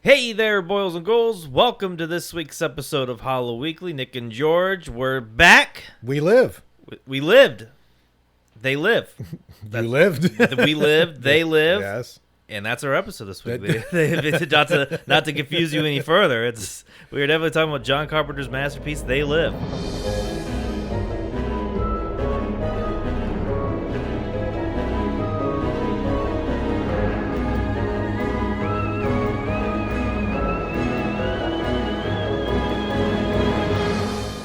Hey there, boils and ghouls. Welcome to this week's episode of Hollow Weekly. Nick and George, we're back. We live. We lived. They live. You lived. We lived. They live. Yes. And that's our episode this week. Not to confuse you any further. We are definitely talking about John Carpenter's masterpiece, They Live.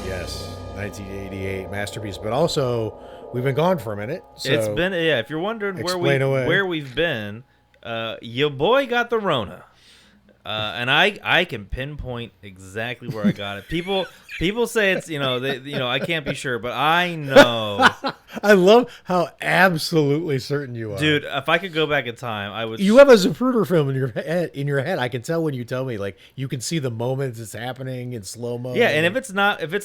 Yes. 1988 masterpiece, but also we've been gone for a minute. So It's been if you're wondering where we've been, your boy got the Rona. And I can pinpoint exactly where I got it. People say it's I can't be sure, but I know. I love how absolutely certain you are, Dude. If I could go back in time, I would. You have a Zapruder film in your head. I can tell when you tell me, like, you can see the moments it's happening in slow mo. Yeah, and if it's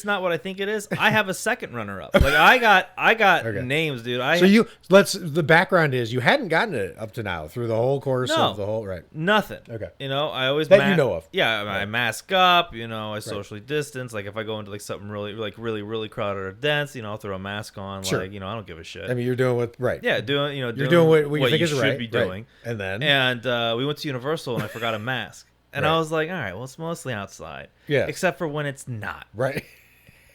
not what I think it is, I have a second runner up. Like I got Okay. names, dude. The background is you hadn't gotten it up to now through the whole course of the whole nothing. Okay. I always you know of. Yeah, I mask up. I socially distance. Like if I go into like something really crowded or dense, I'll throw a mask on. Sure. Like I don't give a shit. I mean, you're doing what right. Yeah, doing you're doing what you think you is should right. be doing. Right. And we went to Universal and I forgot a mask. And I was like, all right, well, it's mostly outside. Yeah. Except for when it's not. Right.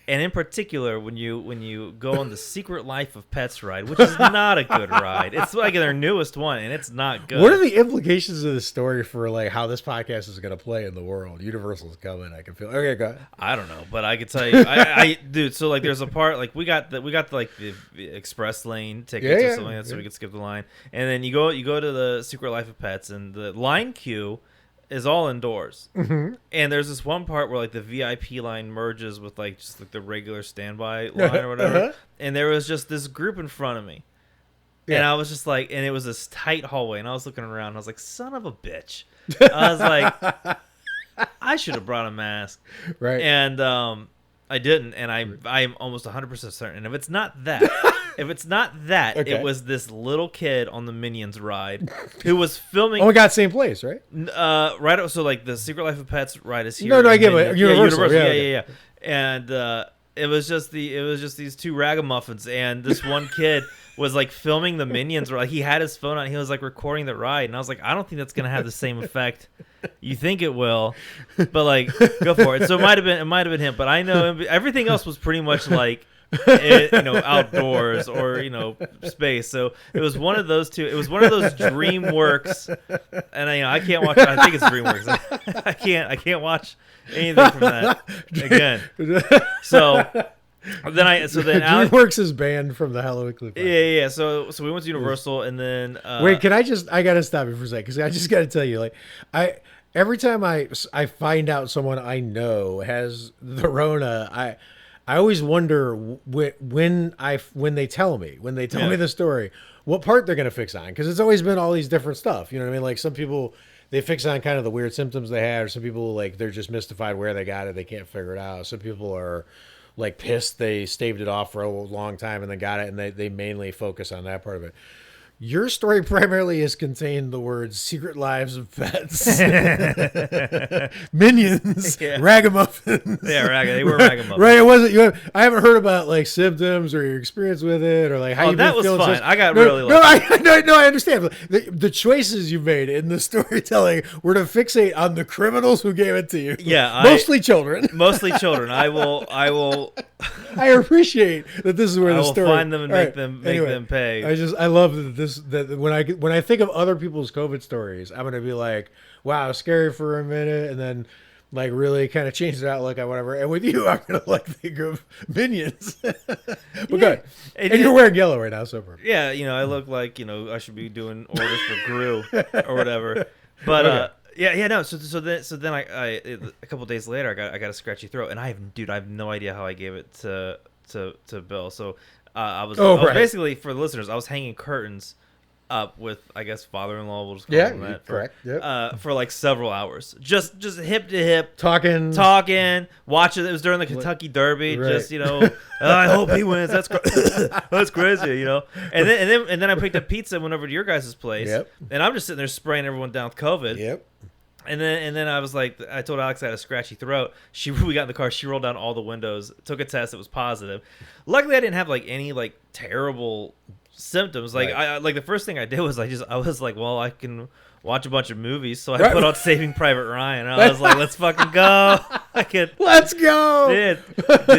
And in particular, when you go on the Secret Life of Pets ride, which is not a good ride. It's like their newest one, and it's not good. What are the implications of this story for like how this podcast is going to play in the world? Universal's coming. I can feel. Okay, go ahead. I don't know, but I could tell you, dude. So like, there's a part like we got the express lane tickets or something like that, so we could skip the line. And then you go to the Secret Life of Pets, and the line queue is all indoors. Mm-hmm. And there's this one part where like the VIP line merges with like just like the regular standby line or whatever. And there was just this group in front of me. Yeah. And I was just like, and it was this tight hallway, and I was looking around, and I was like, son of a bitch. I was like, I should have brought a mask. Right. And I didn't, and I'm almost 100% certain. And if it's not that, Okay. it was this little kid on the Minions ride who was filming. Oh my God, same place, right? Right. So like the Secret Life of Pets ride is here. No, I get it. Universal. Yeah. And it was just these two ragamuffins, and this one kid was like filming the Minions ride. He had his phone on. He was like recording the ride, and I was like, I don't think that's gonna have the same effect. You think it will, but like, go for it. So it might have been him, but I know everything else was pretty much like. Outdoors or space. So it was one of those two. It was one of those DreamWorks, and I can't watch. I think it's DreamWorks. I can't watch anything from that again. So then DreamWorks is banned from the Hollow Weekly. Yeah. So we went to Universal, and then wait, I gotta stop you for a second because I just gotta tell you, like, every time I find out someone I know has the Rona, I always wonder when they tell me the story, what part they're gonna fix on, because it's always been all these different stuff. You know what I mean? Like some people they fix on kind of the weird symptoms they had, or some people like they're just mystified where they got it, they can't figure it out. Some people are like pissed they staved it off for a long time and then got it, and they mainly focus on that part of it. Your story primarily has contained the words Secret Lives of Pets, Minions, Ragamuffins. Yeah, they were Ragamuffins. Right, it wasn't. I haven't heard about like symptoms or your experience with it or like how you've been feeling. That was fun. I got really lucky. I understand. The choices you made in the storytelling were to fixate on the criminals who gave it to you. Yeah, mostly children. Mostly children. I will. I appreciate that this is where the story. I will find them and make them pay. I love that when I think of other people's COVID stories, I'm gonna be like, wow, scary for a minute, and then like really kind of change the outlook on whatever. And with you, I'm gonna like think of Minions. But good. And you're wearing yellow right now, so far. Yeah, I look like I should be doing orders for Gru or whatever. But okay. No. So then I a couple of days later, I got a scratchy throat, and I have no idea how I gave it to Bill. So I was basically, for the listeners, I was hanging curtains up with, I guess, father-in-law. We'll just call him that. Correct. Yep. For like several hours, just hip to hip, talking, watching. It was during the Kentucky Derby. Right. Just I hope he wins. That's that's crazy. And then I picked up pizza and went over to your guys' place. Yep. And I'm just sitting there spraying everyone down with COVID. Yep. And then I was like, I told Alex I had a scratchy throat. We got in the car. She rolled down all the windows, took a test. It was positive. Luckily, I didn't have like any like terrible symptoms. Like I like the first thing I did was I was like, well, I can watch a bunch of movies. So I put on Saving Private Ryan. And I was like, let's fucking go. Let's go. Did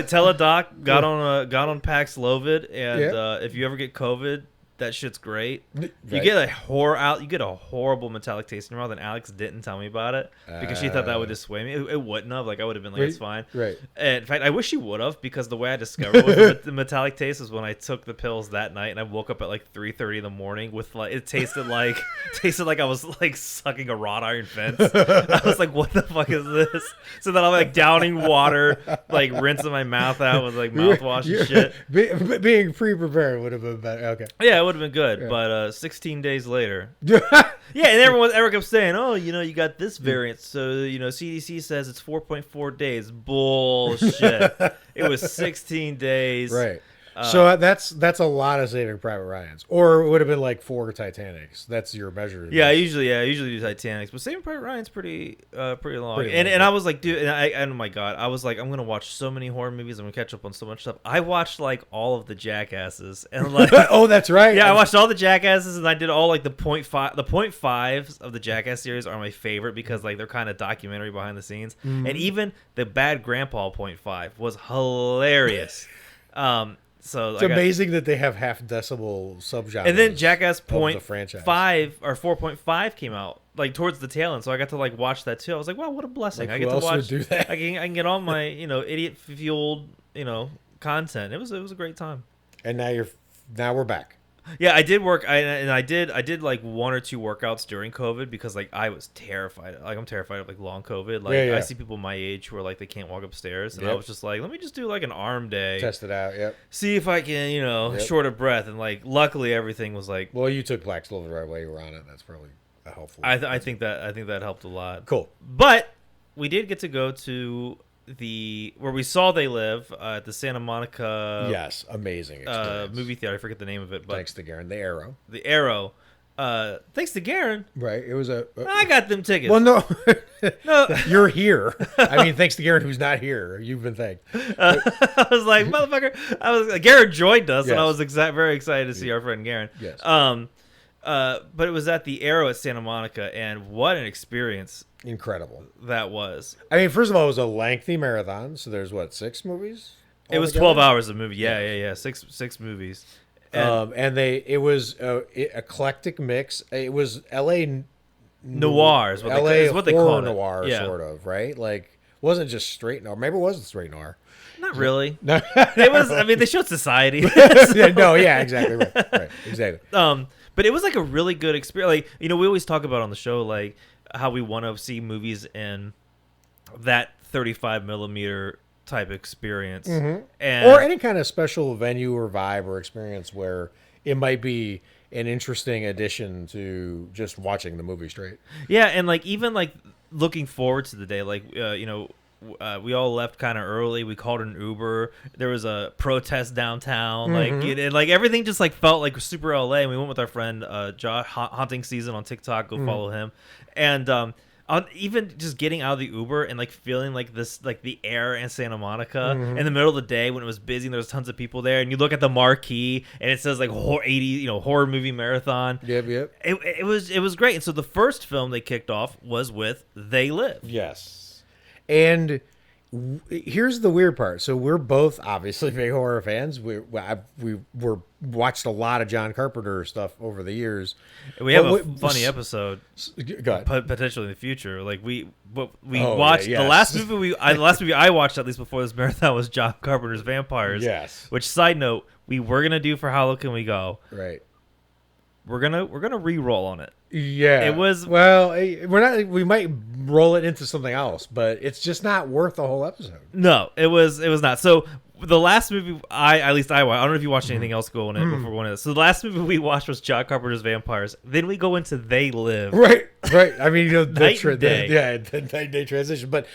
Teledoc got on Paxlovid, and if you ever get COVID, that shit's great. You get a horrible metallic taste in your mouth, and Alex didn't tell me about it because she thought that would dissuade me. It wouldn't have. Like I would have been like, it's fine. Right. And in fact, I wish she would have, because the way I discovered what the metallic taste is when I took the pills that night, and I woke up at like 3:30 in the morning with like it tasted like I was like sucking a wrought iron fence. I was like, what the fuck is this? So then I'm like downing water, like rinsing my mouth out with like mouthwash and shit. Being pre-prepared would have been better. Okay. Yeah, it would have been good, but 16 days later. Yeah, and everyone kept saying, oh, you got this variant, so, CDC says it's 4.4 days. Bullshit. It was 16 days. Right. So that's a lot of Saving Private Ryan's, or it would have been like 4 Titanics. That's your measure. Yeah, I usually do Titanics, but Saving Private Ryan's pretty long. And I was like, dude, and oh my god, I was like, I'm gonna watch so many horror movies. I'm gonna catch up on so much stuff. I watched like all of the Jackasses, and like, oh, that's right. Yeah, I watched all the Jackasses, and I did all like the point fives of the Jackass series are my favorite because like they're kind of documentary behind the scenes, and even the Bad Grandpa .5 was hilarious. So it's amazing that they have half decibel subgenres. And then Jackass .5 or 4.5 came out like towards the tail end, so I got to like watch that too. I was like, wow, what a blessing! Like, I get to watch. Do that? I can get all my idiot fueled content. It was a great time. And now we're back. Yeah, I did work. I did like 1 or 2 workouts during COVID because like I was terrified. Like I'm terrified of like long COVID. Like I see people my age who are like they can't walk upstairs, and I was just like, let me just do like an arm day, test it out. Yep. See if I can short of breath, and like luckily everything was like. Well, you took Paxlovid right away you were on it. That's probably a helpful. I think that helped a lot. Cool. But we did get to go to where we saw They Live at the Santa Monica. Yes, amazing experience. Movie theater. I forget the name of it, but thanks to Garen, the Arrow. The Arrow. Thanks to Garen. Right. It was I got them tickets. Well, no, you're here. I mean, thanks to Garen, who's not here. You've been thanked. I was like, motherfucker. Garen joined us, and I was very excited to see our friend Garen. Yes. But it was at the Arrow at Santa Monica, and what an experience! Incredible that was. I mean, first of all, it was a lengthy marathon. So there's 6 movies. It was 12 hours of movie. Yeah. 6 movies. And it was eclectic mix. It was L.A. noir is what they call it. Noir, sort of, right? Like, wasn't just straight noir. Maybe it was straight noir. Not really. No, it was. I mean, they showed Society. Yeah, exactly right, exactly. But it was like a really good experience. Like, we always talk about on the show, like how we want to see movies in that 35 millimeter type experience, or any kind of special venue or vibe or experience where it might be an interesting addition to just watching the movie straight. Yeah, and like even like looking forward to the day, like we all left kind of early. We called an Uber. There was a protest downtown, like everything just like felt like super LA. And we went with our friend Josh, Haunting Season on TikTok. Go follow him, and on even just getting out of the Uber and like feeling like this, like the air in Santa Monica in the middle of the day when it was busy and there was tons of people there, and you look at the marquee and it says like 80 horror movie marathon. Yep. It was great. And so the first film they kicked off was with They Live. Yes. And here's the weird part. So we're both obviously big horror fans. We watched a lot of John Carpenter stuff over the years. We have a funny episode. Go ahead. Potentially in the future. Like we watched the last movie the last movie I watched at least before this marathon was John Carpenter's Vampires. Yes. Which, side note, we were gonna do for How Low Can We Go. Right. We're gonna re-roll on it. Yeah, it was. Well, we're not. We might roll it into something else, but it's just not worth the whole episode. No, it was not. So the last movie I watched. I don't know if you watched anything else before going into this. So the last movie we watched was John Carpenter's Vampires. Then we go into They Live. Right. I mean, the night day transition. But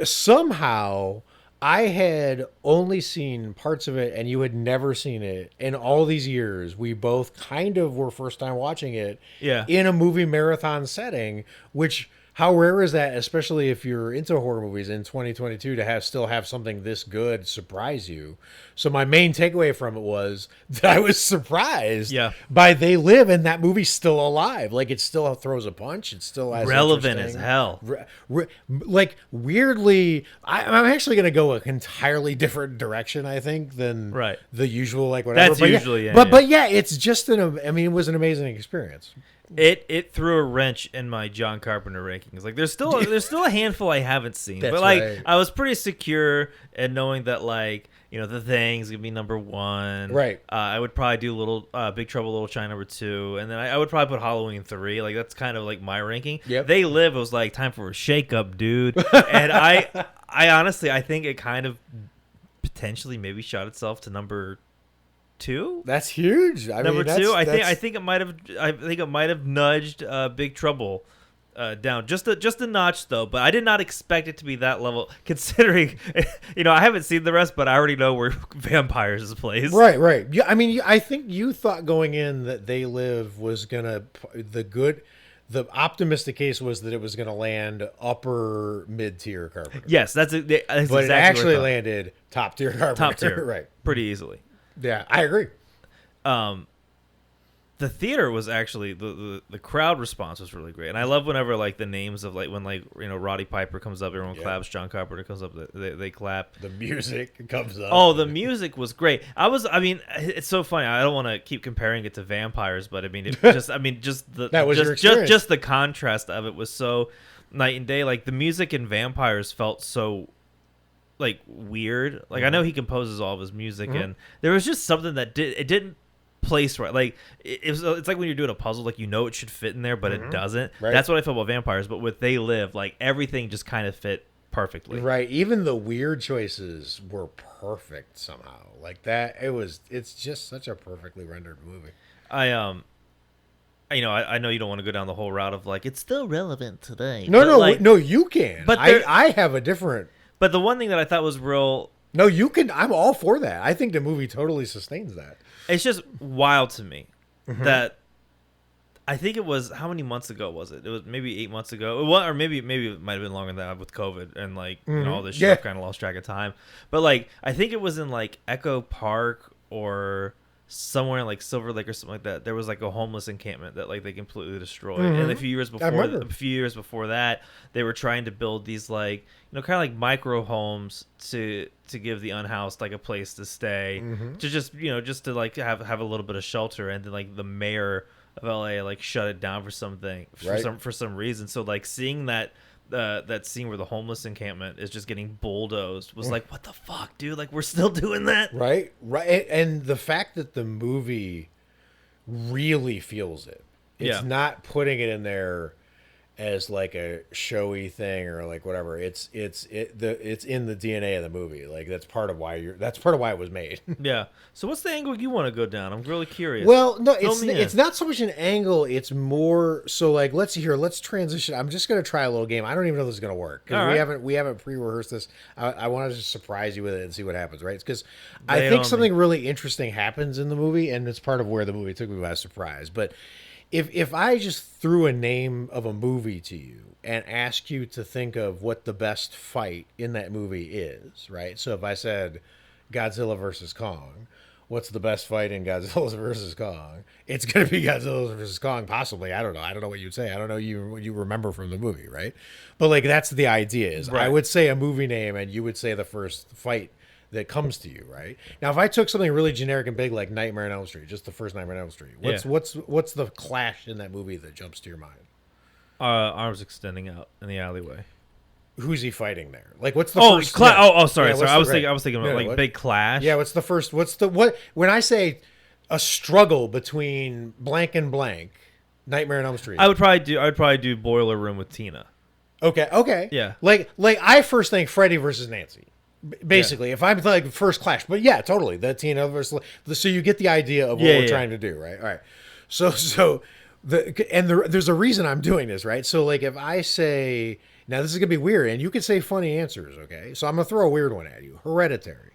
somehow I had only seen parts of it, and you had never seen it. In all these years, we both kind of were first time watching it in a movie marathon setting, which how rare is that, especially if you're into horror movies in 2022, to still have something this good surprise you? So my main takeaway from it was that I was surprised by They Live, and that movie's still alive. Like, it still throws a punch. It still has relevant as hell. Like, weirdly, I'm actually going to go an entirely different direction, I think, than the usual, like, whatever. That's usually, but yeah, it's just it was an amazing experience. It threw a wrench in my John Carpenter rankings. Like, there's still a handful I haven't seen, but like I was pretty secure in knowing that, like, The Thing's gonna be number 1. Right. I would probably do Big Trouble Little China number 2, and then I would probably put Halloween 3. Like, that's kind of like my ranking. Yep. They Live was like, time for a shakeup, dude. And I honestly, I think it kind of potentially maybe shot itself to number 2. That's huge. Number 2. I think it might have nudged Big Trouble down just a notch, though. But I did not expect it to be that level, considering I haven't seen the rest, but I already know where Vampires is placed. Right. Yeah, I mean, I think you thought going in that They Live was gonna the optimistic case was that it was going to land upper mid-tier Carpenter. Yes, that's but exactly it actually landed top-tier Carpenter. Top tier, right? Pretty easily. Yeah, I agree. The theater was actually the crowd response was really great, and I love whenever, like, the names of, like, when, like, Roddy Piper comes up, everyone claps. John Carpenter comes up, they clap. The music comes up. Oh, the music was great. It's so funny. I don't want to keep comparing it to Vampires, but I mean, just the contrast of it was so night and day. Like, the music in Vampires felt so, like, weird. Like, I know he composes all of his music, and there was just something that didn't place right. Like, it's like when you're doing a puzzle, like, it should fit in there, but it doesn't. Right. That's what I felt about Vampires. But with They Live, like, everything just kind of fit perfectly. Right. Even the weird choices were perfect somehow. Like that, it's just such a perfectly rendered movie. I know you don't want to go down the whole route of, like, it's still relevant today. No, you can. But I have a different. But the one thing that I thought was real. No, you can. I'm all for that. I think the movie totally sustains that. It's just wild to me that I think it was, how many months ago was it? It was maybe 8 months ago. Or maybe it might have been longer than that with COVID and, like, all this shit. I've kind of lost track of time. But, like, I think it was in, like, Echo Park or somewhere in, like, Silver Lake or something like that. There was, like, a homeless encampment that, like, they completely destroyed. And a few years before that, they were trying to build these, like, kind of like micro homes to give the unhoused, like, a place to stay, to just to, like, have a little bit of shelter. And then, like, the mayor of LA, like, shut it down for some reason. So, like, seeing that scene where the homeless encampment is just getting bulldozed was like, what the fuck, dude? Like, we're still doing that? Right. And the fact that the movie really feels it. It's not putting it in there as, like, a showy thing or, like, whatever. It's in the DNA of the movie. Like, that's part of why it was made. Yeah. So what's the angle you want to go down? I'm really curious. Well, no, it's not so much an angle. It's more so, like, let's transition. I'm just gonna try a little game. I don't even know if this is gonna work because we haven't pre-rehearsed this. I want to just surprise you with it and see what happens, right? Because I think something really interesting happens in the movie, and it's part of where the movie took me by surprise. But if I just threw a name of a movie to you and asked you to think of what the best fight in that movie is, right? So if I said Godzilla versus Kong, what's the best fight in Godzilla versus Kong? It's going to be Godzilla versus Kong, possibly. I don't know what you'd say. I don't know what you remember from the movie, right? But, like, that's the idea is I would say a movie name and you would say the first fight that comes to you, right? Now, if I took something really generic and big like Nightmare on Elm Street, just the first Nightmare on Elm Street, what's the clash in that movie that jumps to your mind? Arms extending out in the alleyway. Who's he fighting there? Like, what's the first? Sorry. I was thinking about, like, big clash. Yeah, what's the first? When I say a struggle between blank and blank, Nightmare on Elm Street, I would probably do Boiler Room with Tina. Okay. Yeah. Like I first think Freddy versus Nancy. Basically, if I'm like first clash, but yeah, totally. The Tina versus, so you get the idea of what we're trying to do, right? All right. So there's a reason I'm doing this, right? So, like, if I say, now this is gonna be weird, and you can say funny answers, okay? So I'm gonna throw a weird one at you. Hereditary.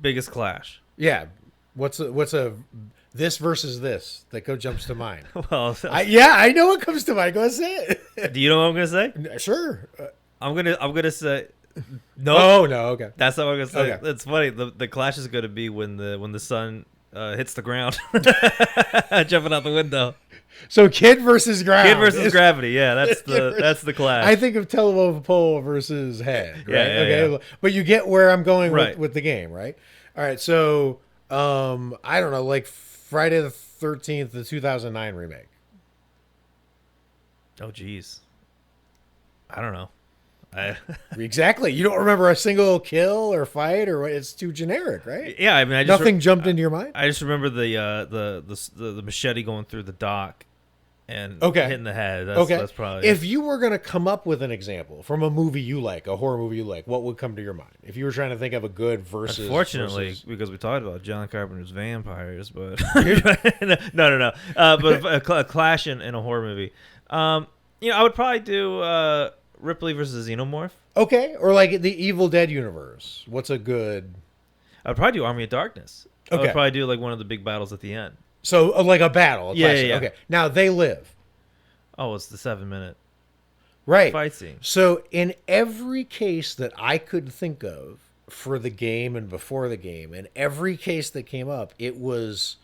Biggest clash. Yeah. What's the This versus this that jumps to mind. Well, I know what comes to mind. Go ahead, say it. do you know what I'm gonna say? Sure. I'm gonna say no. Oh no. Okay. That's not what I'm gonna say. Okay. It's funny. The clash is gonna be when the sun hits the ground, jumping out the window. So kid versus ground. Kid versus gravity. Yeah, that's the clash. I think of telephone pole versus head. Right? Yeah, okay. yeah. But you get where I'm going Right. with the game, right? All right. So I don't know, like Friday the 13th, the 2009 remake. Oh, geez. I don't know. Exactly. You don't remember a single kill or fight or what? It's too generic, right? Yeah, I mean, I just Nothing jumped into your mind? I just remember the machete going through the dock and Okay. hitting the head. That's probably If you were going to come up with an example from a movie you like, a horror movie you like, what would come to your mind? If you were trying to think of a good versus... Unfortunately, because we talked about John Carpenter's vampires, but no. But a clash in a horror movie. I would probably do Ripley versus Xenomorph. Okay, or like the Evil Dead universe. What's a good... I'd probably do Army of Darkness. I Okay. would probably do like one of the big battles at the end. So like a battle. Yeah. Okay, now They Live. Oh, it's the 7-minute Right. fight scene. So in every case that I could think of for the game and before the game, in every case that came up, it was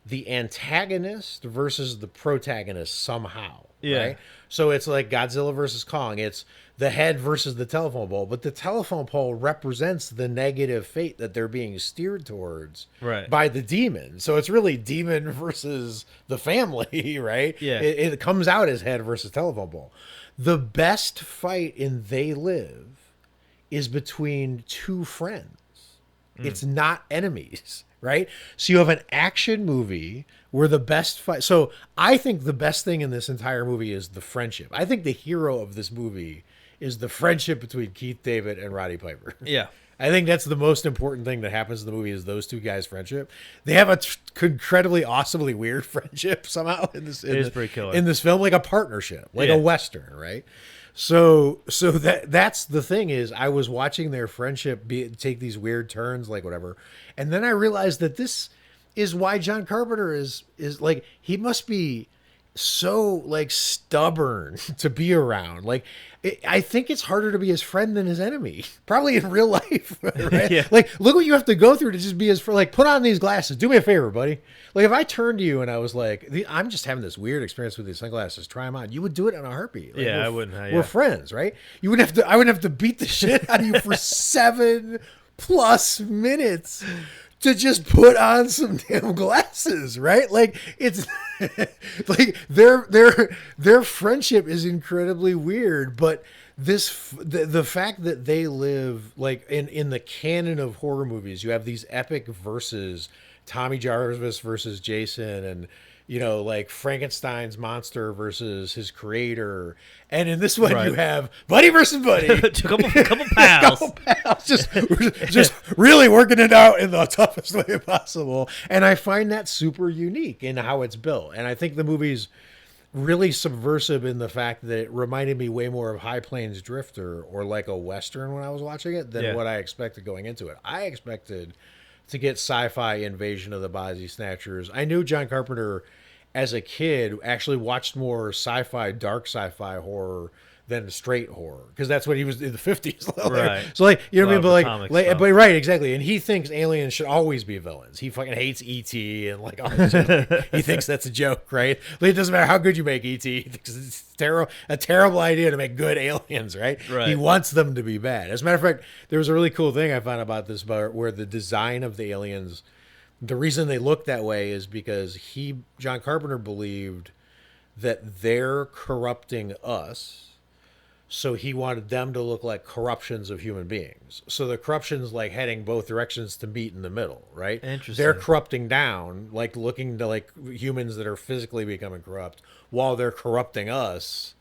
the antagonist versus the protagonist somehow. Yeah. Right? So it's like Godzilla versus Kong. It's the head versus the telephone pole. But the telephone pole represents the negative fate that they're being steered towards Right. by the demon. So it's really demon versus the family, right? Yeah. It comes out as head versus telephone pole. The best fight in They Live is between two friends. It's not enemies, right? So you have an action movie where the best fight. So I think the best thing in this entire movie is the friendship. I think the hero of this movie is the friendship between Keith David and Roddy Piper. Yeah. I think that's the most important thing that happens in the movie is those two guys' friendship. They have a incredibly awesomely weird friendship somehow in this. It is pretty killer. In this film, like a partnership, like Yeah. a Western, right? So that's the thing is I was watching their friendship take these weird turns, like whatever, and then I realized that this is why John Carpenter is like he must be so like stubborn to be around. Like I think it's harder to be his friend than his enemy, probably in real life. Right? Yeah. Like look what you have to go through to just be his friend. Like put on these glasses. Do me a favor, buddy. Like if I turned to you and I was like, I'm just having this weird experience with these sunglasses. Try them on. You would do it in a heartbeat. Like, Yeah, we're- I wouldn't. We're Yeah. friends, right? You wouldn't have to. I wouldn't have to beat the shit out of you for 7+ minutes to just put on some damn glasses, right? Like it's like their friendship is incredibly weird, but the fact that They Live like in the canon of horror movies, you have these epic verses, Tommy Jarvis versus Jason, and like Frankenstein's monster versus his creator. And in this one, Right. you have buddy versus buddy. A couple pals. just really working it out in the toughest way possible. And I find that super unique in how it's built. And I think the movie's really subversive in the fact that it reminded me way more of High Plains Drifter or like a Western when I was watching it than Yeah. what I expected going into it. I expected to get sci-fi Invasion of the Body Snatchers. I knew John Carpenter as a kid actually watched more sci-fi, dark sci-fi horror than straight horror because that's what he was in the 50s. Right. So like, you know what I mean? But Comic like stuff. but right, exactly. And he thinks aliens should always be villains. He fucking hates E.T. and like all this shit. He thinks that's a joke, right? Like, it doesn't matter how good you make E.T. He thinks it's a terrible idea to make good aliens, right? Right. He wants them to be bad. As a matter of fact, there was a really cool thing I found about this bar where the design of the aliens, the reason they look that way is because John Carpenter believed that they're corrupting us. So he wanted them to look like corruptions of human beings. So the corruption's like heading both directions to meet in the middle, right? Interesting. They're corrupting down, like looking to like humans that are physically becoming corrupt, while they're corrupting us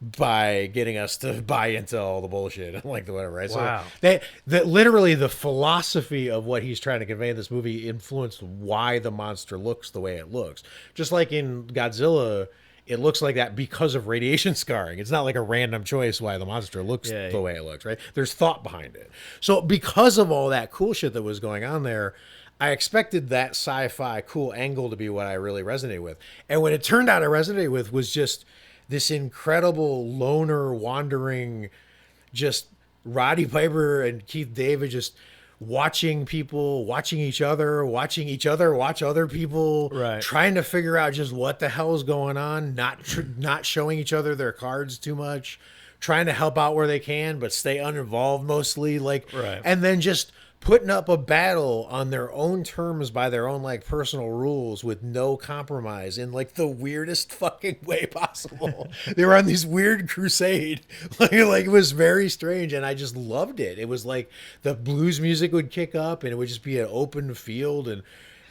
by getting us to buy into all the bullshit and like the whatever, right? Wow. So that literally the philosophy of what he's trying to convey in this movie influenced why the monster looks the way it looks. Just like in Godzilla, it looks like that because of radiation scarring. It's not like a random choice why the monster looks Yeah. the way it looks, right? There's thought behind it. So because of all that cool shit that was going on there, I expected that sci-fi cool angle to be what I really resonated with. And what it turned out I resonated with was just this incredible loner wandering, just Roddy Piper and Keith David just watching people, watching each other watch other people, Right. trying to figure out just what the hell is going on, not showing each other their cards too much, trying to help out where they can, but stay uninvolved mostly, like, Right. and then just putting up a battle on their own terms by their own like personal rules with no compromise in like the weirdest fucking way possible. They were on this weird crusade. Like it was very strange, and I just loved it. It was like the blues music would kick up and it would just be an open field, and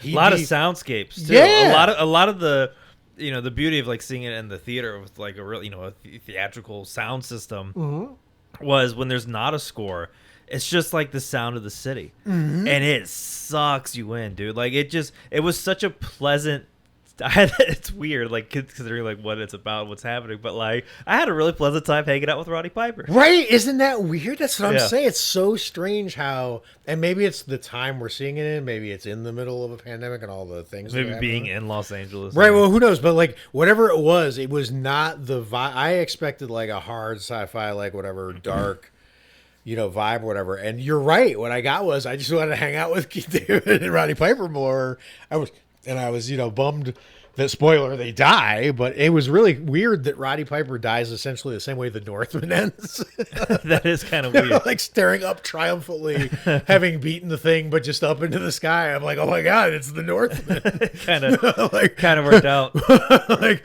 A lot of soundscapes too. Yeah. A lot of the, you know, the beauty of like seeing it in the theater with like a real, you know, a theatrical sound system was when there's not a score. It's just like the sound of the city, and it sucks you in, dude. Like it was such a pleasant. It's weird, like considering like what it's about, what's happening, but like I had a really pleasant time hanging out with Roddy Piper. Right? Isn't that weird? That's what I'm Yeah. saying. It's so strange how, and maybe it's the time we're seeing it in. Maybe it's in the middle of a pandemic and all the things. that Maybe are being happening. in Los Angeles, Right, well, who knows? But like, whatever it was not the vibe. I expected like a hard sci-fi, like whatever, dark, you know, vibe or whatever. And you're right. What I got was I just wanted to hang out with Keith David and Roddy Piper more. I was, you know, bummed that, spoiler, they die. But it was really weird that Roddy Piper dies essentially the same way the Northman ends. that is kind of weird. Like staring up triumphantly, having beaten the thing, but just up into the sky. I'm like, oh my God, it's the Northman. kind of worked out. like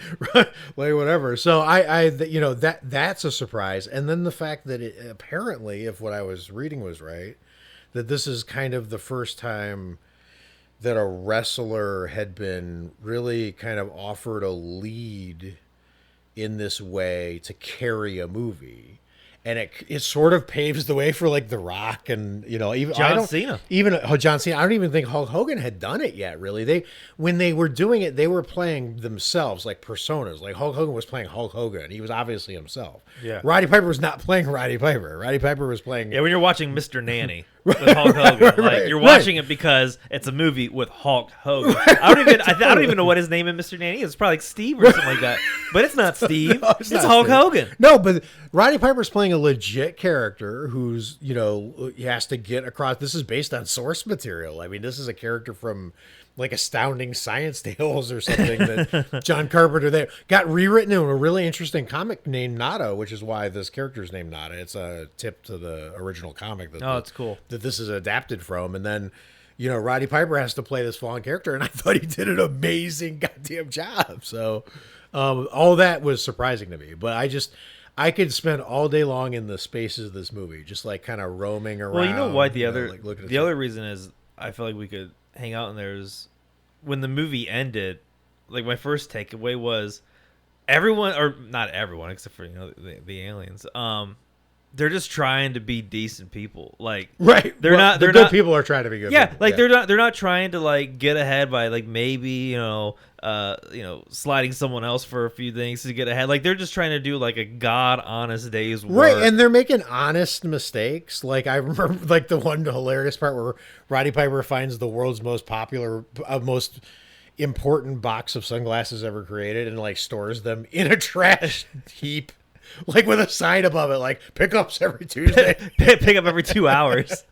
whatever. So I you know, that's a surprise. And then the fact that it, apparently, if what I was reading was right, that this is kind of the first time that a wrestler had been really kind of offered a lead in this way to carry a movie. And it sort of paves the way for like The Rock and, you know, even John Cena. John Cena. I don't even think Hulk Hogan had done it yet. Really, when they were doing it, they were playing themselves like personas. Like Hulk Hogan was playing Hulk Hogan. He was obviously himself. Yeah. Roddy Piper was not playing Roddy Piper. Roddy Piper was playing. Yeah, when you're watching Mr. Nanny with Hulk Hogan, like you're watching it because it's a movie with Hulk Hogan. I don't even know what his name in Mr. Nanny is. It's probably like Steve or something like that. But it's not Steve. No, it's not Hulk Steve. Hogan. No, but Roddy Piper's playing a legit character who's, you know, he has to get across. This is based on source material. I mean, this is a character from like Astounding Science Tales or something that John Carpenter there got rewritten in a really interesting comic named Nada, which is why this character's named Nada. It's a tip to the original comic that It's cool that this is adapted from. And then, you know, Roddy Piper has to play this fallen character, and I thought he did an amazing goddamn job. So all that was surprising to me, but I could spend all day long in the spaces of this movie, just like kind of roaming around. Well, you know what like, looking at the other reason is I feel like we could hang out in there is when the movie ended. Like my first takeaway was everyone, or not everyone, except for, you know, the aliens. They're just trying to be decent people. Like right, they're not. They're good not. people are trying to be good. Yeah, people. like they're not trying to like get ahead by like maybe, you know, sliding someone else for a few things to get ahead. Like they're just trying to do like a god honest day's work. Right, and they're making honest mistakes. Like I remember, like the one hilarious part where Roddy Piper finds the world's most popular, most important box of sunglasses ever created, and like stores them in a trash heap. Like with a sign above it, like pickups every Tuesday. Pick up every 2 hours.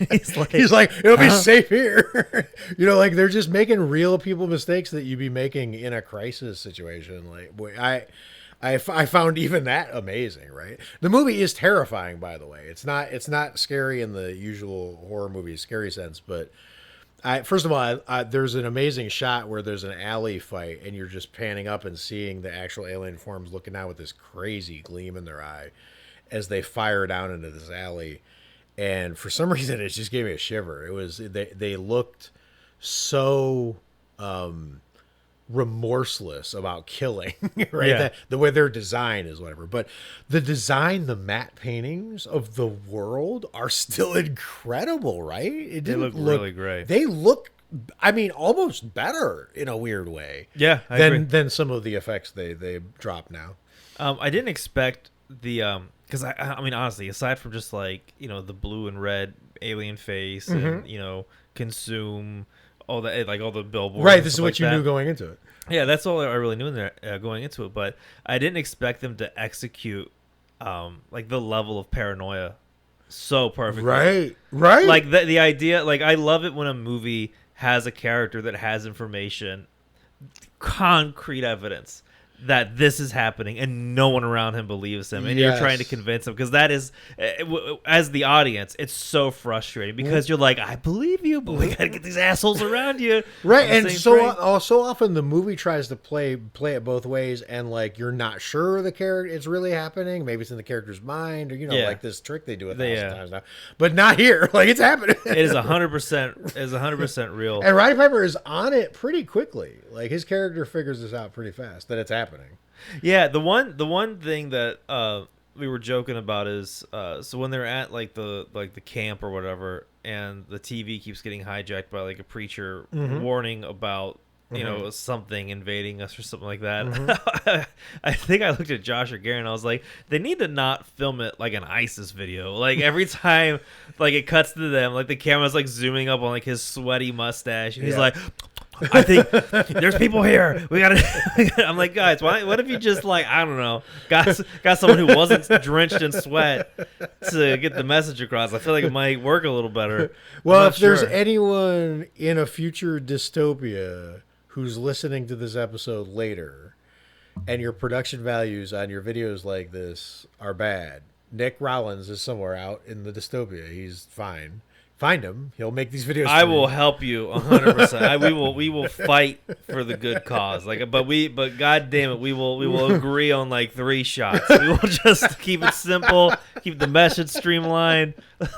He's like, it'll be safe here. You know, like they're just making real people mistakes that you'd be making in a crisis situation. Like, boy, I found even that amazing. Right, the movie is terrifying. By the way, it's not scary in the usual horror movie scary sense, but. First of all, there's an amazing shot where there's an alley fight, and you're just panning up and seeing the actual alien forms looking out with this crazy gleam in their eye as they fire down into this alley. And for some reason, it just gave me a shiver. It was they looked so remorseless about killing, right? Yeah. The way their design is, whatever. But the design, the matte paintings of the world are still incredible, right? It They didn't look really great. They look, I mean, almost better in a weird way. Yeah, I agree. Than some of the effects they drop now. I didn't expect the because I mean honestly, aside from just like, you know, the blue and red alien face and consume all the all the billboards. Right, this is what you knew going into it. Yeah, that's all I really knew in there going into it. But I didn't expect them to execute the level of paranoia so perfectly. Right. Like the idea, I love it when a movie has a character that has information, concrete evidence that this is happening, and no one around him believes him, and you're trying to convince him, because that is, as the audience, it's so frustrating, because you're like, I believe you, but we gotta get these assholes around you, right? And so often the movie tries to play it both ways, and you're not sure the character it's really happening. Maybe it's in the character's mind, or like this trick they do 1,000 times now, but not here. It's happening. It is 100% real. And Roddy Piper is on it pretty quickly. His character figures this out pretty fast that it's happening. Yeah, the one thing that we were joking about is so when they're at the camp or whatever, and the TV keeps getting hijacked by a preacher warning about something invading us or something like that. I think I looked at Josh or Garen, and I was like, they need to not film it like an ISIS video. Every time it cuts to them, the camera's zooming up on his sweaty mustache, and he's like, I think there's people here. We gotta. I'm like, guys, what if you just I don't know, got someone who wasn't drenched in sweat to get the message across? I feel like it might work a little better. Well, if there's anyone in a future dystopia who's listening to this episode later, and your production values on your videos like this are bad, Nick Rollins is somewhere out in the dystopia. He's fine. Find him. He'll make these videos. I will help you 100%. We will fight for the good cause. But God damn it, we will agree on 3 shots. We will just keep it simple, keep the message streamlined.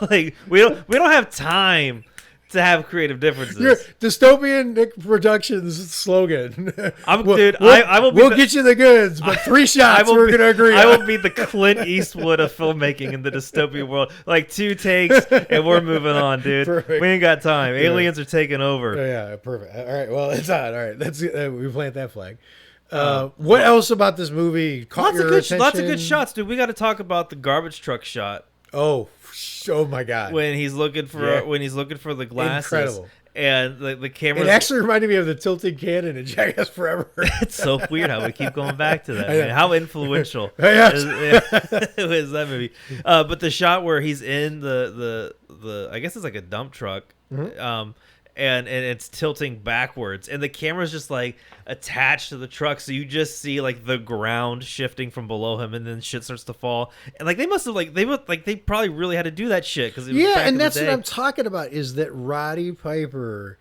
We don't have time to have creative differences. Your Dystopian Nick Productions slogan. We'll get you the goods, but 3 shots we're going to agree I will be the Clint Eastwood of filmmaking in the dystopian world. 2 takes, and we're moving on, dude. Perfect. We ain't got time. Aliens are taking over. Yeah, perfect. All right, well, it's on. All right, we plant that flag. What else about this movie caught your attention? Lots of good shots, dude. We got to talk about the garbage truck shot. Oh my God! When he's looking for the glasses, incredible, and the camera. It actually reminded me of the tilting cannon in Jackass Forever. It's so weird how we keep going back to that. Man. How influential is that movie? But the shot where he's in the I guess it's a dump truck, and it's tilting backwards, and the camera's just attached to the truck, so you just see the ground shifting from below him, and then shit starts to fall. And they must have they probably really had to do that shit, because and that's what I'm talking about, is that Roddy Piper,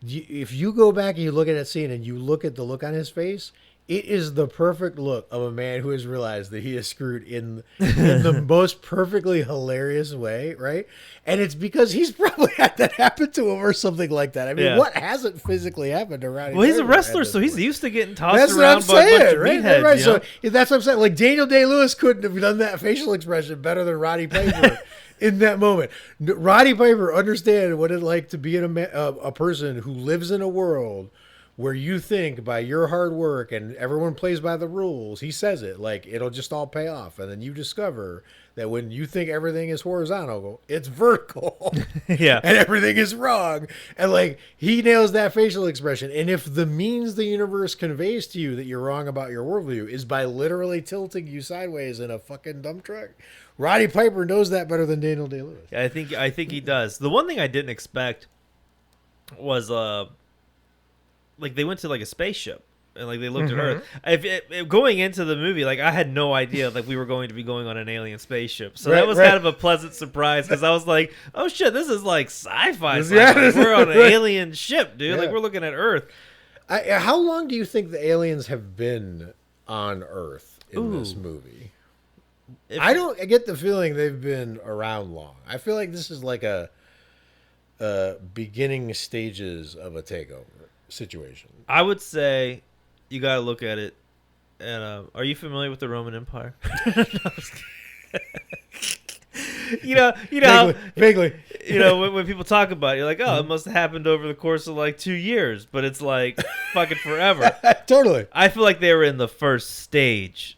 if you go back and you look at that scene and you look at the look on his face, it is the perfect look of a man who has realized that he is screwed in the most perfectly hilarious way, right? And it's because he's probably had that happen to him or something like that. I mean, what hasn't physically happened to Roddy? Well, he's a wrestler, so he's used to getting tossed that's around by a bunch of meatheads. Right. So that's what I'm saying. Daniel Day-Lewis couldn't have done that facial expression better than Roddy Piper. In that moment, Roddy Piper understands what it's like to be a person who lives in a world where you think by your hard work and everyone plays by the rules. He says it it'll just all pay off, and then you discover that when you think everything is horizontal, it's vertical. Yeah, and everything is wrong. And he nails that facial expression. And if the means the universe conveys to you that you're wrong about your worldview is by literally tilting you sideways in a fucking dump truck, Roddy Piper knows that better than Daniel Day-Lewis. I think he does. The one thing I didn't expect was they went to a spaceship, and they looked at Earth. Going into the movie, I had no idea we were going to be going on an alien spaceship, so that was kind of a pleasant surprise, because I was like, oh shit, this is sci-fi. We're on an alien ship, dude. We're looking at Earth. How long do you think the aliens have been on Earth in this movie? I don't get the feeling they've been around long. I feel like this is a beginning stages of a takeover situation. I would say you got to look at it. And are you familiar with the Roman Empire? Vaguely. When people talk about it, you're like, oh, it must have happened over the course of 2 years, but it's fucking forever. Totally. I feel like they were in the first stage.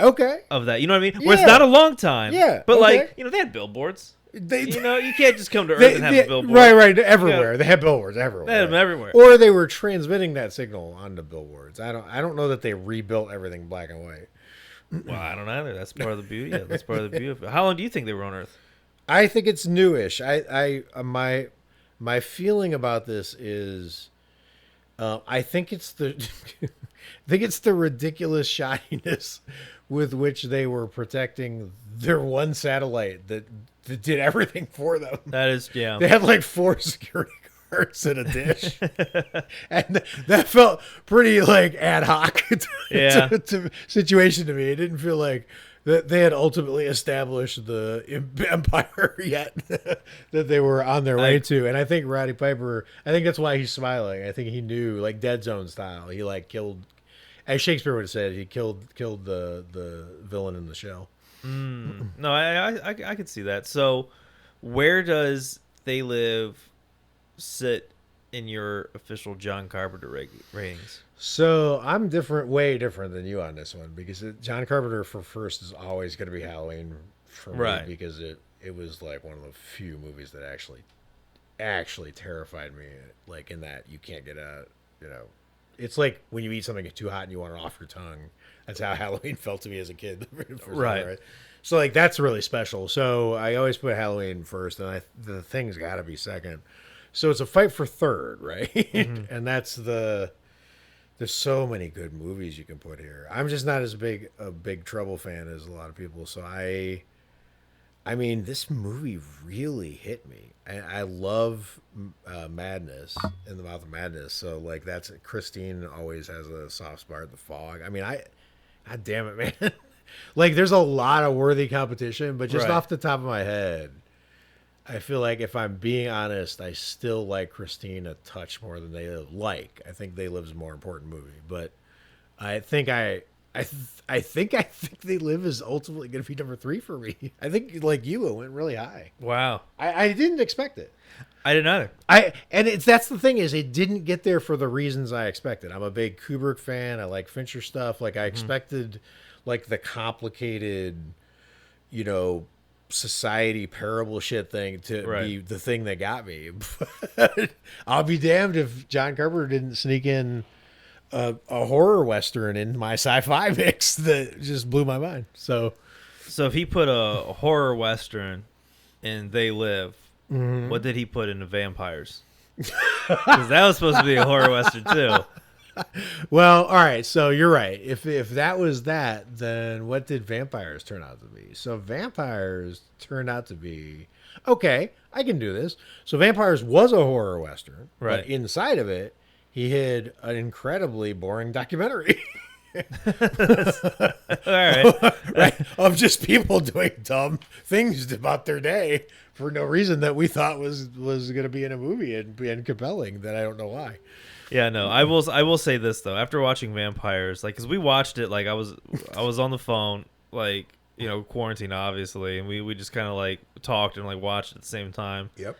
Okay. Of that, you know what I mean? Where it's not a long time. Yeah. But they had billboards. You can't just come to Earth and have a billboard. Right, everywhere. They have billboards everywhere. They have them everywhere. Or they were transmitting that signal onto billboards. I don't know that they rebuilt everything black and white. Well, I don't either. That's part of the beauty. Yeah, that's part of the beauty of it. How long do you think they were on Earth? I think it's newish. My feeling about this is, I think it's the ridiculous shoddiness with which they were protecting their one satellite that did everything for them. That is, yeah. They had like 4 security guards in a dish, and that felt pretty like ad hoc situation to me. It didn't feel like that they had ultimately established the empire yet that they were on their way to. And I think Roddy Piper, I think that's why he's smiling. I think he knew, like Dead Zone style, he like killed, as Shakespeare would have said, he killed the villain in the shell. No, I could see that. So where does They Live sit in your official John Carpenter ratings? So I'm way different than you on this one, because John Carpenter for first is always going to be Halloween for me, because it was like one of the few movies that actually terrified me, like in that you can't get out, it's like when you eat something too hot and you want it off your tongue. That's how Halloween felt to me as a kid. Right. So like that's really special. So I always put Halloween first, and the Thing's got to be second. So it's a fight for third, right? Mm-hmm. And that's there's so many good movies you can put here. I'm just not as big a Big Trouble fan as a lot of people. So I mean, this movie really hit me. I love Madness, In the Mouth of Madness. So like that's Christine always has a soft spot in The Fog. I mean, God damn it, man. Like there's a lot of worthy competition, but just off the top of my head, I feel like if I'm being honest, I still like Christine a touch more than They Live. I think They Live is a more important movie, but I think I think They Live is ultimately going to be number 3 for me. I think like you, it went really high. Wow. I didn't expect it. I didn't either. That's the thing, is it didn't get there for the reasons I expected. I'm a big Kubrick fan. I like Fincher stuff. Like I expected like the complicated, society parable shit thing to be the thing that got me. But I'll be damned if John Carpenter didn't sneak in a horror western in my sci-fi mix that just blew my mind. So if he put a horror western in They Live, what did he put into Vampires? Because that was supposed to be a horror western too. Well, all right. So you're right. If that was that, then what did Vampires turn out to be? So Vampires turned out to be, okay, I can do this. So Vampires was a horror western, but inside of it, he hid an incredibly boring documentary. All right. Of just people doing dumb things about their day for no reason that we thought was going to be in a movie and compelling, that I don't know why. Yeah, no, I will say this though. After watching Vampires, like, cause we watched it, like I was on the phone, like, quarantine obviously, and we just kind of like talked and like watched at the same time. Yep.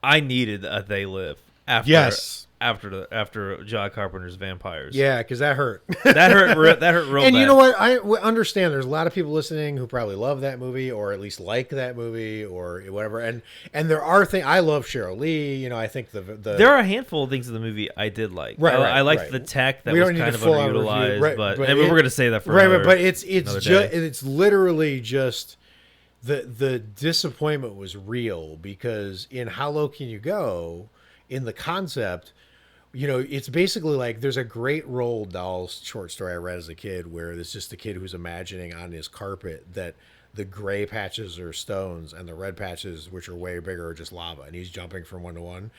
I needed a They Live after John Carpenter's Vampires. Yeah, because that hurt. That hurt real bad. And you know what? I understand there's a lot of people listening who probably love that movie, or at least like that movie, or whatever. And there are things. I love Cheryl Lee. I think there are a handful of things in the movie I did like. Right. I liked the tech that was kind of underutilized, but we're going to say that for but it's literally just the disappointment was real, because in How Low Can You Go, in the concept, it's basically like there's a great Roald Dahl short story I read as a kid where it's just a kid who's imagining on his carpet that the gray patches are stones and the red patches, which are way bigger, are just lava, and he's jumping from one to one.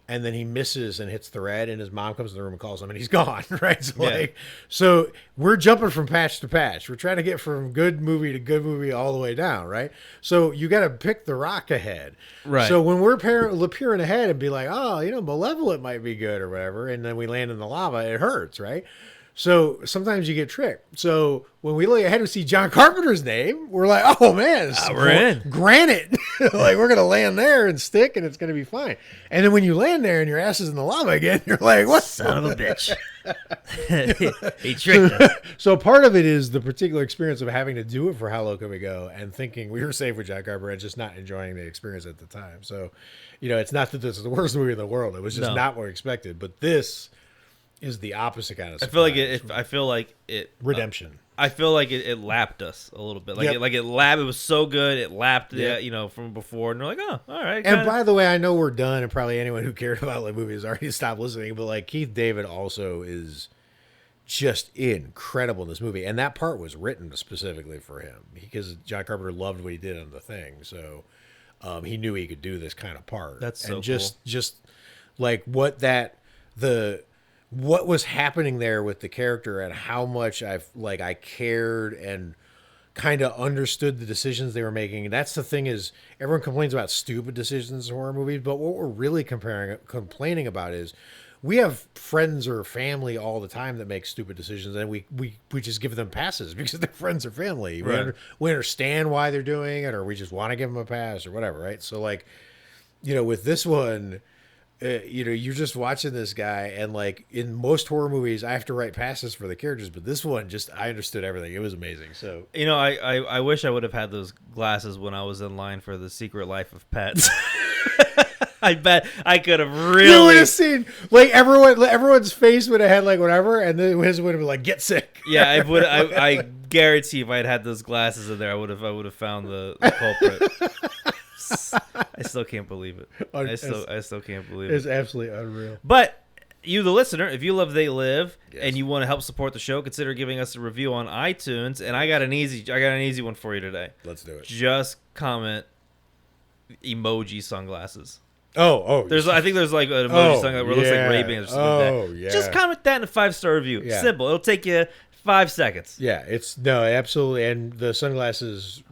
And then he misses and hits the red, and his mom comes in the room and calls him, and he's gone, right? So we're jumping from patch to patch. We're trying to get from good movie to good movie all the way down, right? So you got to pick the rock ahead. Right. So when we're peering ahead and be like, oh, Malevolent might be good or whatever, and then we land in the lava, it hurts, right? So sometimes you get tricked. So when we look ahead and see John Carpenter's name, we're like, oh man, we're in. Granite. Like we're gonna land there and stick, and it's gonna be fine. And then when you land there and your ass is in the lava again, you're like, what? Son of a bitch. He tricked us. So part of it is the particular experience of having to do it for How Low Can We Go and thinking we were safe with John Carpenter and just not enjoying the experience at the time. So, it's not that this is the worst movie in the world. It was just not what we expected. But this is the opposite kind of. I feel like it redemption. I feel like it lapped us a little bit. Like Yep. it lapped. It was so good. It lapped. Yep. From before, and we're like, oh, all right. And by the way, I know we're done, and probably anyone who cared about the movie has already stopped listening. But like Keith David also is just incredible in this movie, and that part was written specifically for him because John Carpenter loved what he did on The Thing, so he knew he could do this kind of part. That's so and cool. Just like what was happening there with the character and how much I cared and kind of understood the decisions they were making. And that's the thing is everyone complains about stupid decisions in horror movies, but what we're really complaining about is we have friends or family all the time that make stupid decisions, and we just give them passes because they're friends or family. Right. We understand why they're doing it, or we just want to give them a pass or whatever, right? So like, with this one, you're just watching this guy, and like in most horror movies, I have to write passes for the characters, but this one, I understood everything. It was amazing. So I wish I would have had those glasses when I was in line for The Secret Life of Pets. I bet I could have really. You would have seen like everyone's face would have had like whatever, and then his would have been like get sick. Yeah, I would. I guarantee if I had those glasses in there, I would have found the culprit. I still can't believe it. I still can't believe it. It's absolutely unreal. But you, the listener, if you love They Live Yes. and you want to help support the show, consider giving us a review on iTunes. And I got an easy one for you today. Let's do it. Just comment emoji sunglasses. Oh. I think there's like an emoji sunglasses where it looks like Ray-Bans or something like that. Yeah. Just comment that in a 5-star review. Yeah. Simple. It'll take you 5 seconds. Yeah, absolutely, and the sunglasses,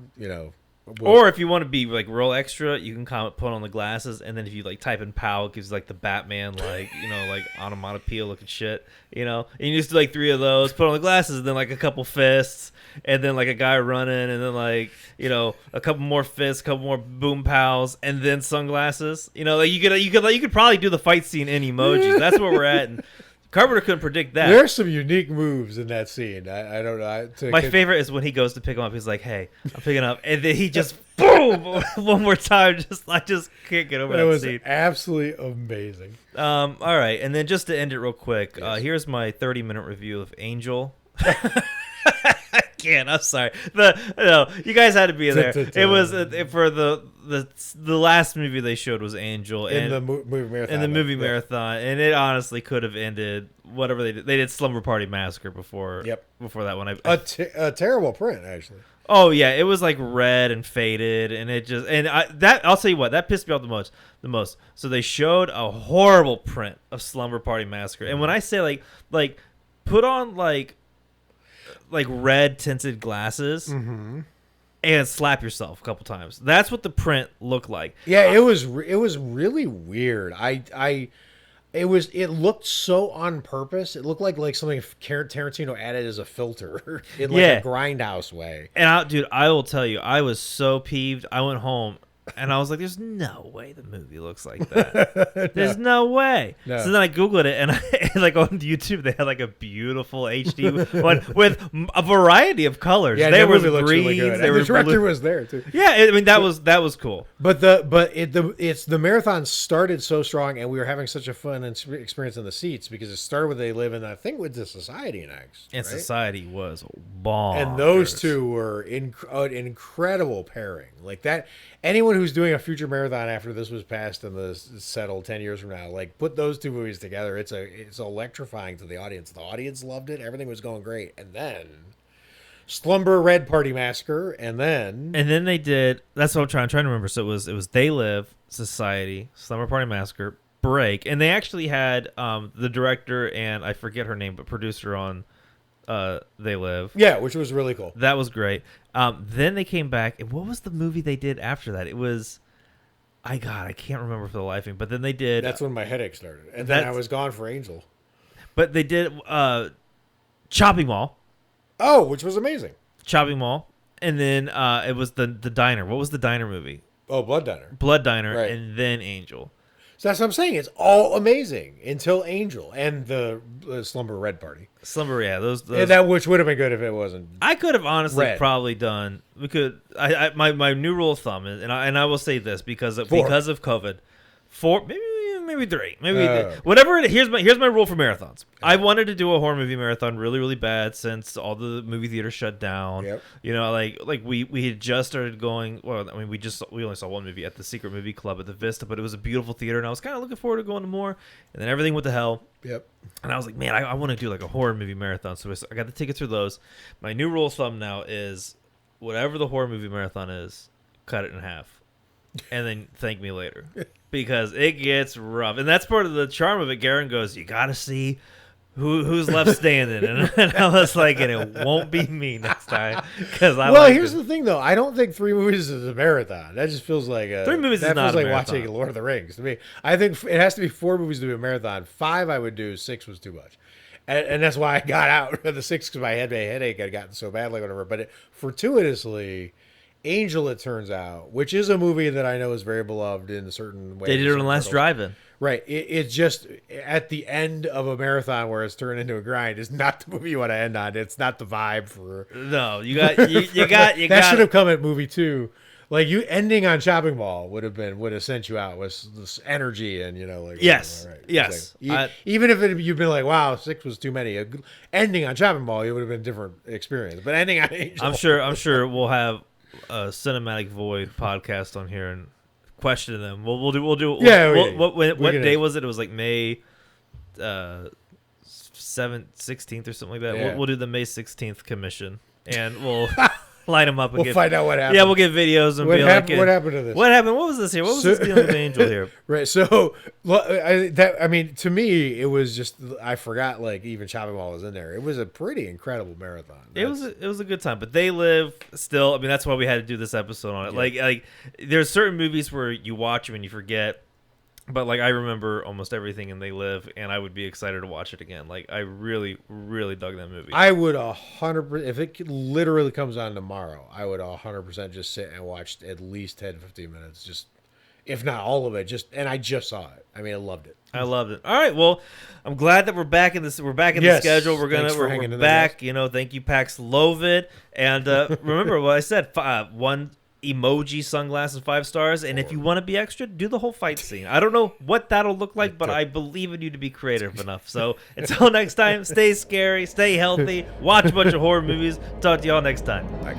Or if you want to be like real extra, you can comment put on the glasses, and then if you like type in "pow," it gives like the Batman like like onomatopoeia looking shit, and you just do like 3 of those, put on the glasses, and then like a couple fists, and then like a guy running, and then like a couple more fists, a couple more boom pows, and then sunglasses. Like you could probably do the fight scene in emojis. That's where we're at. And Carpenter couldn't predict that. There's some unique moves in that scene. I don't know. My favorite is when he goes to pick him up. He's like, "Hey, I'm picking up," and then he just boom one more time. I just can't get over that was scene. Absolutely amazing. All right, and then just to end it real quick, Yes. here's my 30-minute review of Angel. I can't. I'm sorry. You guys had to be there. It was for the last movie they showed was Angel In the movie marathon. in the movie marathon, and it honestly could have ended whatever they did. They did Slumber Party Massacre before. Yep. Before that one, A terrible print, actually. Oh yeah, it was like red and faded, and it just I'll tell you what, that pissed me off the most. So they showed a horrible print of Slumber Party Massacre, and when I say like put on like red tinted glasses and slap yourself a couple times. That's what the print looked like. Yeah, it was really weird. It looked so on purpose. It looked like something Tarantino added as a filter in a grindhouse way. And I will tell you, I was so peeved. I went home and I was like, "There's no way the movie looks like that. There's no way." No. So then I googled it, and like on YouTube, they had like a beautiful HD one with a variety of colors. Yeah, there that was movie looks really good. There And the was director blue. was there too. Yeah, I mean that was cool. But the marathon started so strong, and we were having such a fun experience in the seats because it started with They Live, and I think with the Society next. And right? Society was bomb. And those two were an incredible pairing. Like that, anyone who's doing a future marathon after this was passed and settled 10 years from now, like put those two movies together. It's electrifying to the audience. The audience loved it. Everything was going great. And then Slumber Red Party Massacre, and then they did. That's what I'm trying to remember. So it was They Live, Society, Slumber Party Massacre, Break, and they actually had the director and I forget her name, but producer on They Live. Yeah, which was really cool. That was great. Then they came back, and what was the movie they did after that? It was, I can't remember for the life of me. But then they did. That's when my headache started, and then I was gone for Angel. But they did. Chopping Mall. Oh, which was amazing. Chopping Mall. And then it was the Diner. What was the Diner movie? Oh, Blood Diner. Blood Diner, Right. and then Angel. So that's what I'm saying. It's all amazing until Angel and the Slumber Red Party. Slumber, yeah, those. And that which would have been good if it wasn't. I could have honestly Red. probably done. We could. My new rule of thumb is, and I will say this because of 4. COVID, 4 maybe 3 maybe Oh. whatever. Here's my rule for marathons. I wanted to do a horror movie marathon really bad since all the movie theaters shut down. Yep. You know, like we had just started going. Well, I mean, we only saw one movie at the Secret Movie Club at the Vista, but it was a beautiful theater, and I was kind of looking forward to going to more. And then everything went to hell. Yep. And I was like, man, I want to do like a horror movie marathon. So I got the tickets for those. My new rule of thumb now is whatever the horror movie marathon is, cut it in half. And then thank me later. Because it gets rough. And that's part of the charm of it. Garen goes, you got to see who's left standing. And I was like, and it won't be me next time. Well, here's the thing, though. I don't think 3 movies is a marathon. That just feels like 3 movies is not a marathon. Watching Lord of the Rings to me. I think it has to be 4 movies to be a marathon. 5 I would do. 6 was too much. And that's why I got out of the 6 because my headache had gotten so badly, whatever. But fortuitously, Angel, it turns out, which is a movie that I know is very beloved in a certain way. They did it on Last Drive-In. Right. It's just at the end of a marathon where it's turned into a grind is not the movie you want to end on. It's not the vibe for. No, you got that should have come at movie 2. Like you ending on Shopping Mall would have sent you out with this energy and like yes, right. yes. Like, even if you'd been like, wow, 6 was too many. Ending on Shopping Mall, it would have been a different experience. But ending on Angel, I'm sure we'll have a Cinematic Void podcast on here and question them. What day was it? It was like May 7th, 16th or something like that. Yeah. We'll do the May 16th commission and we'll line them up. And we'll find out what happened. Yeah, we'll get videos and what be happened, like, what happened to this? What happened? What was this here? What was this deal with Angel here? Right. So to me, it was just I forgot like even Shopping Mall was in there. It was a pretty incredible marathon. It was a good time, but They Live still. I mean, that's why we had to do this episode on it. Yeah. Like there's certain movies where you watch them and you forget. But like I remember almost everything in They Live, and I would be excited to watch it again. Like I really, really dug that movie. I would 100%, if it literally comes on tomorrow, I would 100% just sit and watch at least 10, 15 minutes, just if not all of it. And I just saw it. I mean, I loved it. I loved it. All right, well, I'm glad that we're back in this. We're back in the schedule. We're back. Thank you, Paxlovid. And remember what I said. 1 emoji sunglasses 5 stars, and if you want to be extra, do the whole fight scene. I don't know what that'll look like, but I believe in you to be creative enough. So until next time, stay scary, stay healthy, watch a bunch of horror movies. Talk to y'all next time. Okay.